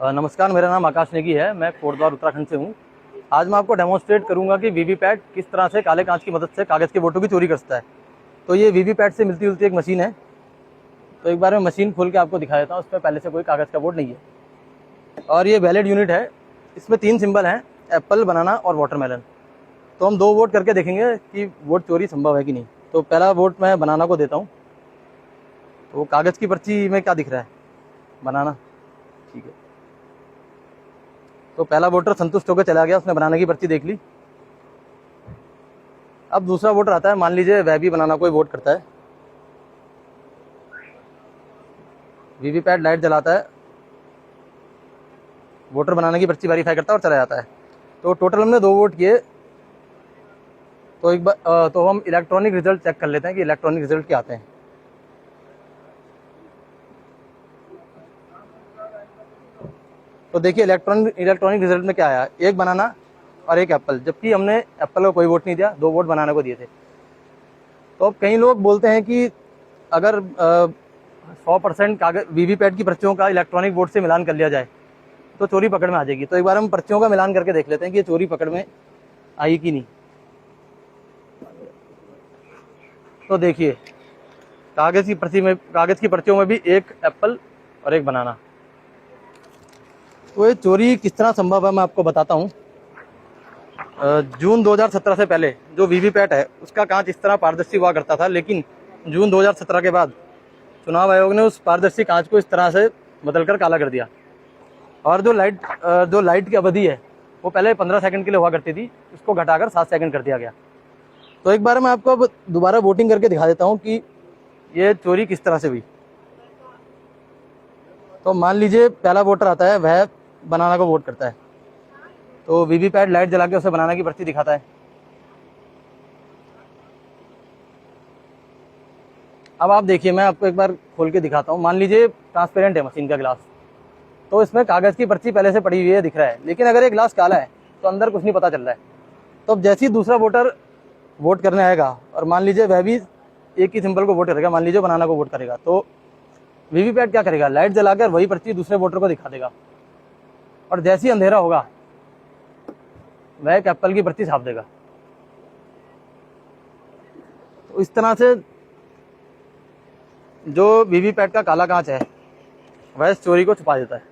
नमस्कार, मेरा नाम आकाश नेगी है। मैं कोटद्वार उत्तराखंड से हूँ। आज मैं आपको डेमोन्स्ट्रेट करूँगा कि वीवीपैट किस तरह से काले कांच की मदद से कागज़ के वोटों की चोरी करता है। तो ये वीवीपैट से मिलती जुलती एक मशीन है। तो एक बार मैं मशीन खोल के आपको दिखा देता हूँ। उसमें पहले से कोई कागज़ का वोट नहीं है और ये वैलिड यूनिट है। इसमें 3 सिंबल हैं, एप्पल, बनाना और वाटरमेलन। तो हम 2 वोट करके देखेंगे कि वोट चोरी संभव है कि नहीं। तो पहला वोट मैं बनाना को देता हूँ। तो कागज़ की पर्ची में क्या दिख रहा है? बनाना। ठीक है, तो पहला वोटर संतुष्ट होकर चला गया, उसने बनाना की पर्ची देख ली। अब दूसरा वोटर आता है, मान लीजिए वह भी बनाना को ही वोट करता है। वीवीपैट लाइट जलाता है, वोटर बनाना की पर्ची वेरीफाई करता है और चला जाता है। तो टोटल हमने 2 वोट किए। तो एक बार तो हम इलेक्ट्रॉनिक रिजल्ट चेक कर लेते हैं कि इलेक्ट्रॉनिक रिजल्ट क्या आते हैं। तो देखिए इलेक्ट्रॉनिक रिजल्ट में क्या आया, 1 बनाना और 1 एप्पल, जबकि हमने एप्पल को कोई वोट नहीं दिया, 2 वोट बनाना को दिए थे। तो अब कई लोग बोलते हैं कि अगर 100% कागज वीवीपैट की पर्चियों का इलेक्ट्रॉनिक वोट से मिलान कर लिया जाए तो चोरी पकड़ में आ जाएगी। तो एक बार हम पर्चियों का मिलान करके देख लेते हैं कि ये चोरी पकड़ में आई कि नहीं। तो देखिए कागज की पर्चियों में भी 1 एप्पल और 1 बनाना। तो ये चोरी किस तरह संभव है मैं आपको बताता हूँ। जून 2017 से पहले जो वीवीपैट है उसका कांच इस तरह पारदर्शी हुआ करता था, लेकिन जून 2017 के बाद चुनाव आयोग ने उस पारदर्शी कांच को इस तरह से बदलकर काला कर दिया। और जो लाइट की अवधि है वो पहले 15 सेकंड के लिए हुआ करती थी, उसको घटाकर 7 सेकंड कर दिया गया। तो एक बार मैं आपको अब दोबारा वोटिंग करके दिखा देता हूँ कि ये चोरी किस तरह से हुई। तो मान लीजिए पहला वोटर आता है, वह बनाना को वोट करता है। तो वीवीपैट लाइट जला के उसे बनाना की पर्ची दिखाता है। अब आप देखिए, मैं आपको एक बार खोल के दिखाता हूँ। मान लीजिए ट्रांसपेरेंट है मशीन का ग्लास, तो इसमें कागज़ की पर्ची पहले से पड़ी हुई है, दिख रहा है। लेकिन अगर ये ग्लास काला है तो अंदर कुछ नहीं पता चल रहा है। तो अब जैसे ही दूसरा वोटर वोट करने आएगा और मान लीजिए वह भी एक ही सिंबल को वोट करेगा, मान लीजिए बनाना को वोट करेगा, तो वीवीपैट क्या करेगा, लाइट जलाकर वही पर्ची दूसरे वोटर को दिखा देगा। और जैसे ही अंधेरा होगा वह एक एप्पल की पर्ची छाप देगा। तो इस तरह से जो वीवीपैट का काला कांच है वह इस चोरी को छुपा देता है।